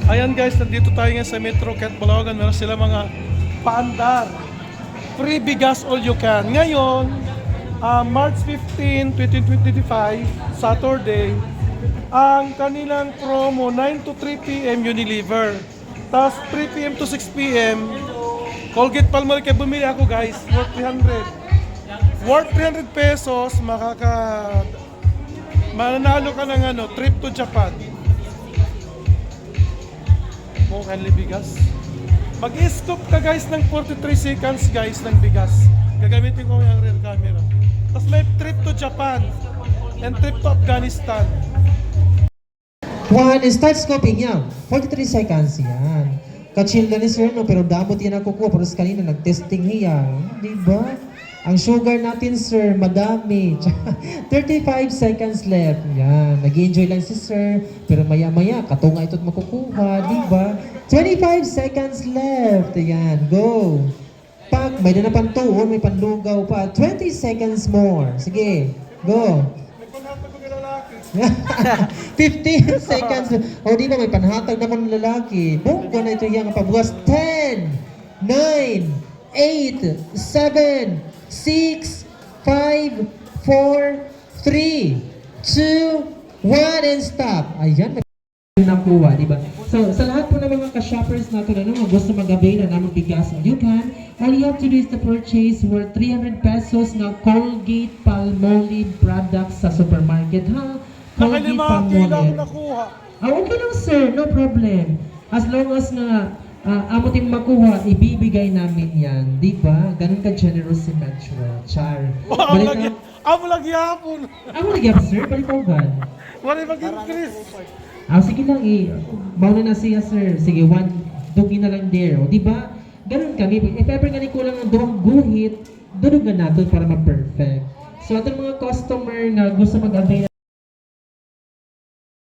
Ayan guys, nandito tayo ngayon sa Metro Cat Bulacan. Meron sila mga paandar. Free bigas all you can. Ngayon, March 15, 2025, Saturday, ang kanilang promo 9 to 3 p.m. Unilever. Tapos 3 p.m. to 6 p.m. Colgate Palmolive. Bumili ako guys, worth 300. Worth 300 pesos, mananalo ka ng trip to Japan. Mukhang bigas. Mag-scoop ka guys ng 43 seconds guys ng bigas. Gagamitin ko yung rear camera. Tapos may trip to Japan and trip to Afghanistan. One, start scoping yan. 43 seconds yan. Ka-chill na ni sir, no? Pero damot yan ang kukuha. Pero kanina nag-testing niya. Diba? Ang sugar natin sir, madami. 35 seconds left. Yan. Nag-enjoy lang si sir. Pero maya-maya, katunga ito't makukuha. Diba? 25 seconds left. Yan. Go. Pak, may na pantuon, may panlugaw pa. 20 seconds more. Sige. Go. 15 seconds. O di ba may panhatag naman ng lalaki. Bongga na ito yung pabukas. 10, 9, 8, 7, 6, 5, 4, 3, 2, 1, and stop. Ayan. Nakuha, di ba? So, sa lahat po ng mga ka-shoppers natin na gusto mag-avail na namang bigas all you can, all you have to do is to purchase worth 300 pesos na Colgate Palmolive products sa supermarket, ha? Colgate Palmolive. Okay lang sir, no problem. As long as na amutin makuha, ibibigay namin yan. Di ba? Ganun ka generous si Metro. Char. Amo lagi hapon. Amo lagi hapon sir, palitawagan. Wala mag-increase. Sige lang bauna na siya sir. Sige, dugi na lang there. O, di ba? Ganun kami. If ever ganun kulang ng duwang guhit, dunugan natin para ma-perfect. So, atong mga customer na gusto mag-avail